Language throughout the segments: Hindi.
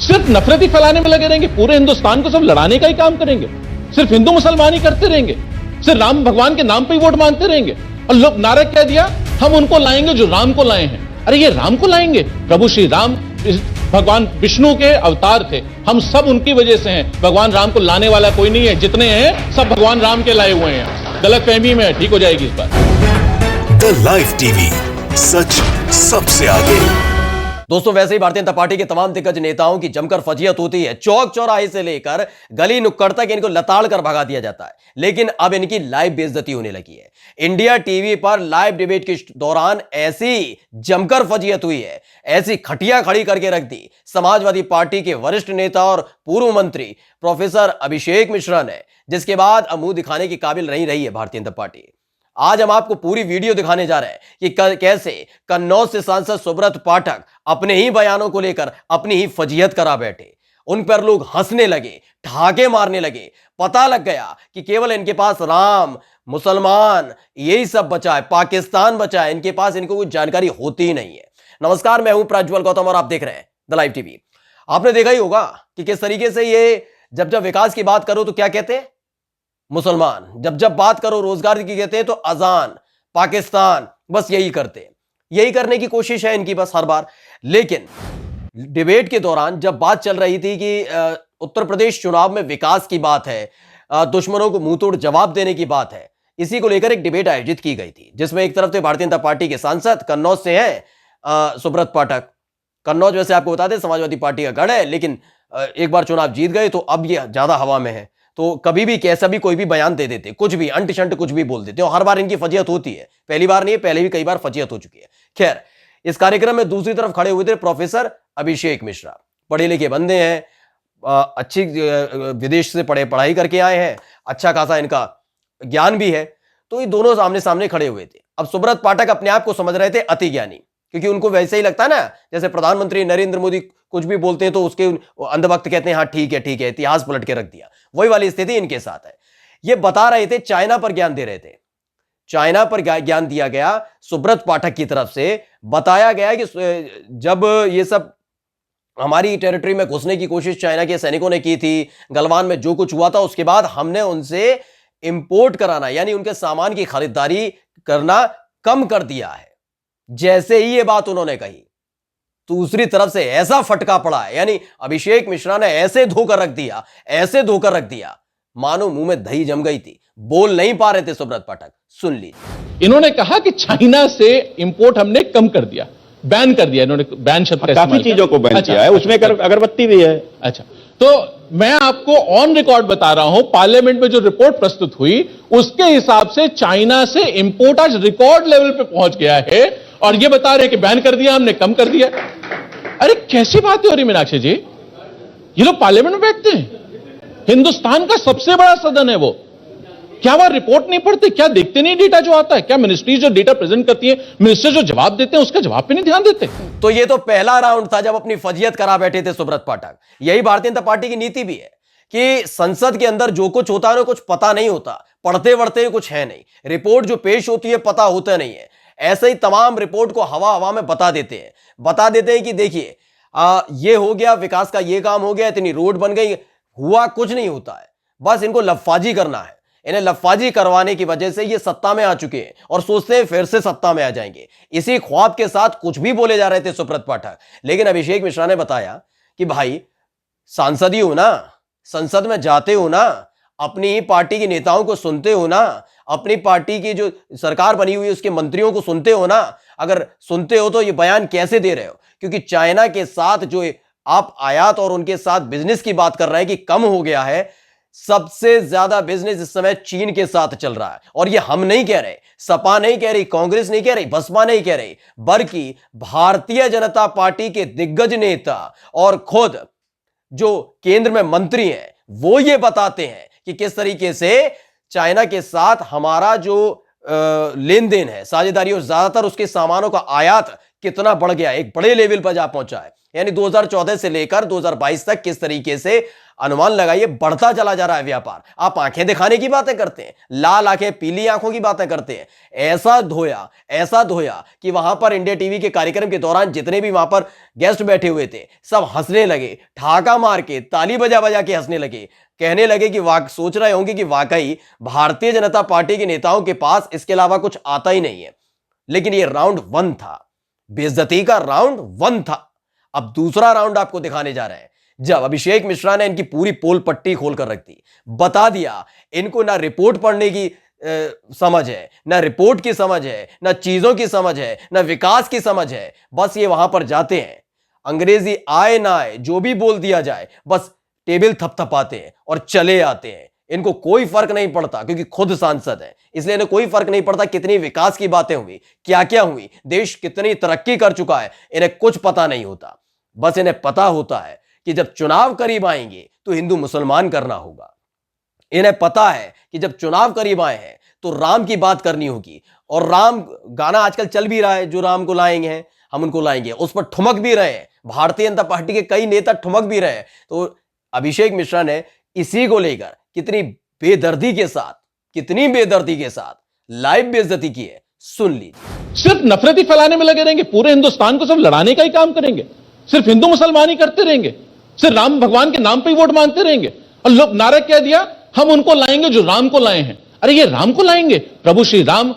सिर्फ नफरती फैलाने में लगे रहेंगे, पूरे हिंदुस्तान को सब लड़ाने का ही काम करेंगे, सिर्फ हिंदू मुसलमान ही करते रहेंगे, सिर्फ राम भगवान के नाम पे ही वोट मांगते रहेंगे। और लोग नारा क्या दिया, हम उनको लाएंगे जो राम को लाए हैं। अरे ये राम को लाएंगे? प्रभु श्री राम भगवान विष्णु के अवतार थे, हम सब उनकी वजह से हैं। भगवान राम को लाने वाला कोई नहीं है, जितने हैं सब भगवान राम के लाए हुए हैं। गलतफहमी में ठीक हो जाएगी इस बार। द लाइव टीवी, सच सबसे आगे। दोस्तों, वैसे ही भारतीय जनता पार्टी के तमाम दिग्गज नेताओं की जमकर फजीयत होती है। चौक चौराहे से लेकर गली नुक्कड़ तक इनको लताड़ कर भगा दिया जाता है, लेकिन अब इनकी लाइव बेइज्जती होने लगी है। इंडिया टीवी पर लाइव डिबेट के दौरान ऐसी जमकर फजीयत हुई है, ऐसी खटिया खड़ी करके रख दी समाजवादी पार्टी के वरिष्ठ नेता और पूर्व मंत्री प्रोफेसर अभिषेक मिश्रा ने, जिसके बाद अब मुंह दिखाने की काबिल नहीं रही है भारतीय जनता पार्टी। आज हम आपको पूरी वीडियो दिखाने जा रहे हैं कि कैसे कन्नौज से सांसद सुब्रत पाठक अपने ही बयानों को लेकर अपनी ही फजीयत करा बैठे। उन पर लोग हंसने लगे, ठहाके मारने लगे। पता लग गया कि केवल इनके पास राम, मुसलमान, यही सब बचा है, पाकिस्तान बचा है, इनके पास इनको कोई जानकारी होती ही नहीं है। नमस्कार, मैं हूं प्रज्वल गौतम और आप देख रहे हैं द लाइव टीवी। आपने देखा ही होगा कि किस तरीके से ये जब विकास की बात करो तो क्या कहते हैं, मुसलमान, जब बात करो रोजगार की कहते हैं तो अजान, पाकिस्तान, बस यही करते हैं। यही करने की कोशिश है इनकी बस हर बार। लेकिन डिबेट के दौरान जब बात चल रही थी कि उत्तर प्रदेश चुनाव में विकास की बात है, दुश्मनों को मुंह तोड़ जवाब देने की बात है, इसी को लेकर एक डिबेट आयोजित की गई थी, जिसमें एक तरफ से भारतीय जनता पार्टी के सांसद कन्नौज से हैं सुब्रत पाठक। कन्नौज वैसे आपको बता दें समाजवादी पार्टी का गढ़ है, लेकिन एक बार चुनाव जीत गए तो अब ये ज्यादा हवा में है, तो कभी भी कैसा भी कोई भी बयान दे देते, कुछ भी अंट शंट कुछ भी बोल देते, और हर बार इनकी फजीयत होती है। पहली बार नहीं है, पहले भी कई बार फजीयत हो चुकी है। खैर, इस कार्यक्रम में दूसरी तरफ खड़े हुए थे प्रोफेसर अभिषेक मिश्रा। पढ़े लिखे बंदे हैं, अच्छी विदेश से पढ़ाई करके आए हैं, अच्छा खासा इनका ज्ञान भी है, तो ये दोनों सामने सामने खड़े हुए थे। अब सुब्रत पाठक अपने आप को समझ रहे थे अति ज्ञानी, क्योंकि उनको वैसे ही लगता है ना, जैसे प्रधानमंत्री नरेंद्र मोदी कुछ भी बोलते हैं तो उसके अंधभक्त कहते हैं हाँ ठीक है, इतिहास पलट के रख दिया। वही वाली स्थिति इनके साथ है। ये बता रहे थे, चाइना पर ज्ञान दे रहे थे, चाइना पर ज्ञान दिया गया सुब्रत पाठक की तरफ से। बताया गया कि जब ये सब हमारी टेरिटरी में घुसने की कोशिश चाइना के सैनिकों ने की थी, गलवान में जो कुछ हुआ था, उसके बाद हमने उनसे इंपोर्ट कराना यानी उनके सामान की खरीदारी करना कम कर दिया है। जैसे ही ये बात उन्होंने कही, दूसरी तरफ से ऐसा फटका पड़ा है, यानी अभिषेक मिश्रा ने ऐसे धोकर रख दिया मानो मुंह में दही जम गई थी। बोल नहीं पा रहे थे सुब्रत पाठक। सुन लीजिए। इन्होंने कहा कि चाइना से इंपोर्ट हमने कम कर दिया, बैन कर दिया। इन्होंने बैन शब्द काफी चीजों को बैन किया है, उसमें अगरबत्ती भी है। अच्छा, तो मैं आपको ऑन रिकॉर्ड बता रहा हूं, पार्लियामेंट में जो रिपोर्ट प्रस्तुत हुई उसके हिसाब से चाइना से इंपोर्ट आज रिकॉर्ड लेवल पे पहुंच गया है, और ये बता रहे हैं कि बैन कर दिया हमने, कम कर दिया। अरे कैसी बात हो रही मीनाक्षी जी, ये लोग पार्लियामेंट में बैठते हैं, हिंदुस्तान का सबसे बड़ा सदन है वो, क्या वह रिपोर्ट नहीं पढ़ते? क्या देखते नहीं डेटा जो आता है? क्या मिनिस्ट्री जो डेटा प्रेजेंट करती है, मिनिस्टर जो जवाब देते हैं उसका जवाब पे नहीं ध्यान देते? तो ये तो पहला राउंड था जब अपनी फजीयत करा बैठे थे सुब्रत पाठक। यही भारतीय जनता पार्टी की नीति भी है कि संसद के अंदर जो कुछ होता है ना, कुछ पता नहीं होता, पढ़ते वढ़ते कुछ है नहीं, रिपोर्ट जो पेश होती है पता होता नहीं है। ऐसे ही तमाम रिपोर्ट को हवा में बता देते हैं कि देखिए ये हो गया, विकास का ये काम हो गया, इतनी रोड बन गई, हुआ कुछ नहीं होता है। बस इनको लफाजी करना है। इन्हें लफाजी करवाने की वजह से ये सत्ता में आ चुके हैं और सोचते हैं फिर से सत्ता में आ जाएंगे। इसी ख्वाब के साथ कुछ भी बोले जा रहे थे सुब्रत पाठक। लेकिन अभिषेक मिश्रा ने बताया कि भाई सांसद ही हो ना, संसद में जाते हो ना, अपनी पार्टी के नेताओं को सुनते हो ना, अपनी पार्टी की जो सरकार बनी हुई है उसके मंत्रियों को सुनते हो ना। अगर सुनते हो तो ये बयान कैसे दे रहे हो? क्योंकि चाइना के साथ जो आप आयात और उनके साथ बिजनेस की बात कर रहे हैं कि कम हो गया है, सबसे ज्यादा बिजनेस इस समय चीन के साथ चल रहा है। और ये हम नहीं कह रहे, सपा नहीं कह रही, कांग्रेस नहीं कह रही, बसपा नहीं कह रही, बल्कि भारतीय जनता पार्टी के दिग्गज नेता और खुद जो केंद्र में मंत्री हैं वो ये बताते हैं कि किस तरीके से चाइना के साथ हमारा जो लेन देन है, साझेदारी, और ज्यादातर उसके सामानों का आयात कितना बढ़ गया, एक बड़े लेवल पर जा पहुंचा है। यानी 2014 से लेकर 2022 तक किस तरीके से अनुमान लगाइए बढ़ता चला जा रहा है व्यापार। आप आंखें दिखाने की बातें करते हैं, लाल आंखें पीली आंखों की बातें करते हैं। ऐसा धोया कि वहां पर इंडिया टीवी के कार्यक्रम के दौरान जितने भी वहां पर गेस्ट बैठे हुए थे सब हंसने लगे, ठहाका मार के, ताली बजा बजा के हंसने लगे, कहने लगे कि सोच रहे होंगे कि वाकई भारतीय जनता पार्टी के नेताओं के पास इसके अलावा कुछ आता ही नहीं है। लेकिन यह राउंड 1 था, बेइज्जती का राउंड 1 था। अब दूसरा राउंड आपको दिखाने जा रहे हैं, जब अभिषेक मिश्रा ने इनकी पूरी पोल पट्टी खोलकर रख दी, बता दिया इनको ना रिपोर्ट पढ़ने की समझ है, ना रिपोर्ट की समझ है, ना चीजों की समझ है, ना विकास की समझ है। बस ये वहां पर जाते हैं, अंग्रेजी आए ना आए जो भी बोल दिया जाए बस टेबल थपथपाते हैं और चले आते हैं। इनको कोई फर्क नहीं पड़ता क्योंकि खुद सांसद है, इसलिए इन्हें कोई फर्क नहीं पड़ता कितनी विकास की बातें हुई, क्या क्या हुई, देश कितनी तरक्की कर चुका है, इन्हें कुछ पता नहीं होता। बस इन्हें पता होता है कि जब चुनाव करीब आएंगे तो हिंदू मुसलमान करना होगा। इन्हें पता है कि जब चुनाव करीब आए हैं तो राम की बात करनी होगी, और राम गाना आजकल चल भी रहा है, जो राम को लाएंगे हैं हम उनको लाएंगे, उस पर ठुमक भी रहे हैं। भारतीय जनता पार्टी के कई नेता ठुमक भी रहे हैं। तो अभिषेक मिश्रा ने इसी को लेकर कितनी बेदर्दी के साथ लाइव बेइज्जती की है, सुन लीजिए। सिर्फ नफरत ही फैलाने में लगे रहेंगे, पूरे हिंदुस्तान को सब लड़ाने का ही काम करेंगे, सिर्फ हिंदू मुसलमान ही करते रहेंगे, सिर्फ राम भगवान के नाम पे ही वोट मांगते रहेंगे। और लोग नारा क्या दिया, हम उनको लाएंगे जो राम को लाए हैं। अरे ये राम को लाएंगे, प्रभु श्री राम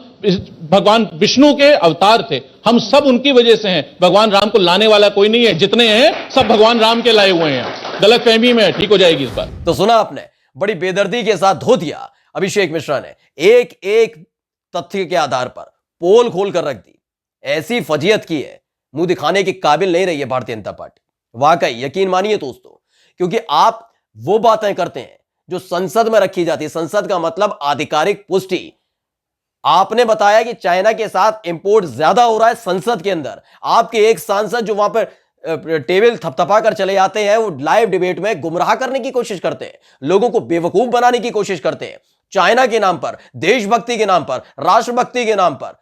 भगवान विष्णु के अवतार थे, हम सब उनकी वजह से हैं। भगवान राम को लाने वाला कोई नहीं है, जितने हैं सब भगवान राम के लाए हुए हैं। गलतफहमी में ठीक हो जाएगी इस बार। तो सुना आपने, बड़ी बेदर्दी के साथ धो दिया अभिषेक मिश्रा ने, एक एक तथ्य के आधार पर पोल खोल कर रख दी। ऐसी फजीयत की है, मुंह दिखाने के काबिल नहीं रही है भारतीय जनता पार्टी। वाकई यकीन मानिए दोस्तों, क्योंकि आप वो बातें करते हैं जो संसद में रखी जाती है। संसद का मतलब आधिकारिक पुष्टि। आपने बताया कि चाइना के साथ इंपोर्ट ज्यादा हो रहा है संसद के अंदर। आपके एक सांसद जो वहां पर टेबल थपथपा कर चले जाते हैं, वो लाइव डिबेट में गुमराह करने की कोशिश करते हैं, लोगों को बेवकूफ बनाने की कोशिश करते हैं। चाइना के नाम पर, देशभक्ति के नाम पर, राष्ट्रभक्ति के नाम पर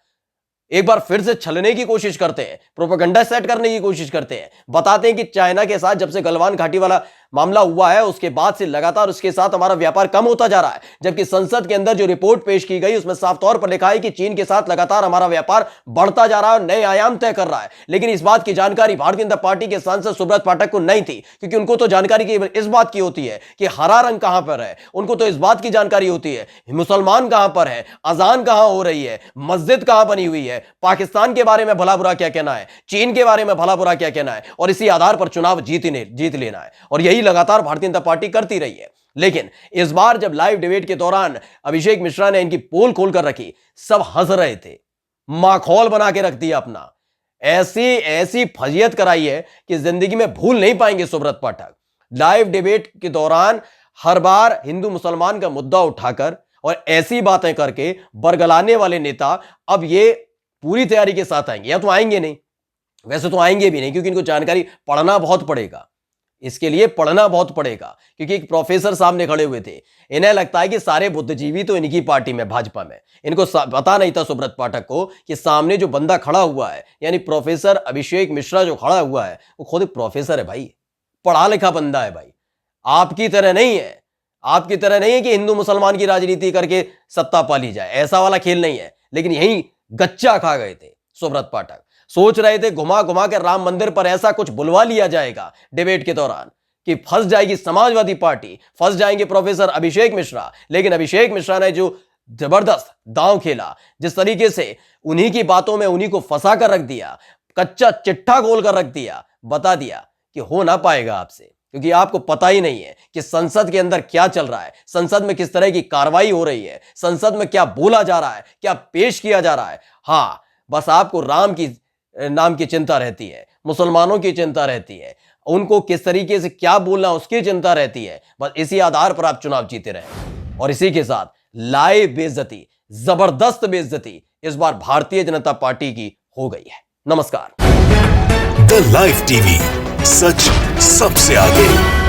एक बार फिर से छलने की कोशिश करते हैं, प्रोपेगेंडा सेट करने की कोशिश करते हैं। बताते हैं कि चाइना के साथ जब से गलवान घाटी वाला मामला हुआ है उसके बाद से लगातार उसके साथ हमारा व्यापार कम होता जा रहा है, जबकि संसद के अंदर जो रिपोर्ट पेश की गई उसमें साफ तौर पर लिखा है कि चीन के साथ लगातार हमारा व्यापार बढ़ता जा रहा है और नए आयाम तय कर रहा है। लेकिन इस बात की जानकारी भारतीय जनता पार्टी के सांसद सुब्रत पाठक को नहीं थी, क्योंकि उनको तो जानकारी इस बात की होती है कि हरा रंग कहां पर है, उनको तो इस बात की जानकारी होती है मुसलमान कहां पर है, अजान कहां हो रही है, मस्जिद कहां बनी हुई है, पाकिस्तान के बारे में भला बुरा क्या कहना है, चीन के बारे में भला बुरा क्या कहना है, और इसी आधार पर चुनाव जीत लेना है। और यही लगातार भारतीय जनता पार्टी करती रही है। लेकिन इस बार जब लाइव डिबेट के दौरान अभिषेक मिश्रा ने इनकी पोल खोलकर रखी, सब हंस रहे थे, माखौल बना के रख दिया अपना। ऐसी फजीयत कराई है कि जिंदगी में भूल नहीं पाएंगे सुब्रत पाठक। लाइव डिबेट के दौरान हर बार हिंदू मुसलमान का मुद्दा उठाकर और ऐसी बातें करके बरगलाने वाले नेता अब ये पूरी तैयारी के साथ आएंगे, या तो आएंगे नहीं, वैसे तो आएंगे भी नहीं, क्योंकि इनको जानकारी पढ़ना बहुत पड़ेगा, इसके लिए पढ़ना बहुत पड़ेगा। क्योंकि एक प्रोफेसर सामने खड़े हुए थे, इन्हें लगता है कि सारे बुद्धिजीवी तो इनकी पार्टी में, भाजपा में। इनको पता नहीं था सुब्रत पाठक को कि सामने जो बंदा खड़ा हुआ है, यानी प्रोफेसर अभिषेक मिश्रा जो खड़ा हुआ है, वो खुद एक प्रोफेसर है भाई, पढ़ा लिखा बंदा है भाई। आपकी तरह नहीं है, आपकी तरह नहीं है कि हिंदू मुसलमान की राजनीति करके सत्ता पा ली जाए, ऐसा वाला खेल नहीं है। लेकिन यही गच्चा खा गए थे सुब्रत पाठक। सोच रहे थे घुमा घुमा के राम मंदिर पर ऐसा कुछ बुलवा लिया जाएगा डिबेट के दौरान कि फंस जाएगी समाजवादी पार्टी, फंस जाएंगे प्रोफेसर अभिषेक मिश्रा। लेकिन अभिषेक मिश्रा ने जो जबरदस्त दांव खेला, जिस तरीके से उन्हीं की बातों में उन्हीं को फंसा कर रख दिया, कच्चा चिट्ठा खोल कर रख दिया, बता दिया कि हो ना पाएगा आपसे, क्योंकि आपको पता ही नहीं है कि संसद के अंदर क्या चल रहा है, संसद में किस तरह की कार्रवाई हो रही है, संसद में क्या बोला जा रहा है, क्या पेश किया जा रहा है। हाँ, बस आपको राम की नाम की चिंता रहती है, मुसलमानों की चिंता रहती है, उनको किस तरीके से क्या बोलना उसकी चिंता रहती है। बस इसी आधार पर आप चुनाव जीते रहे। और इसी के साथ लाइव बेइज्जती, जबरदस्त बेइज्जती इस बार भारतीय जनता पार्टी की हो गई है। नमस्कार। द लाइव टीवी, सच सबसे आगे।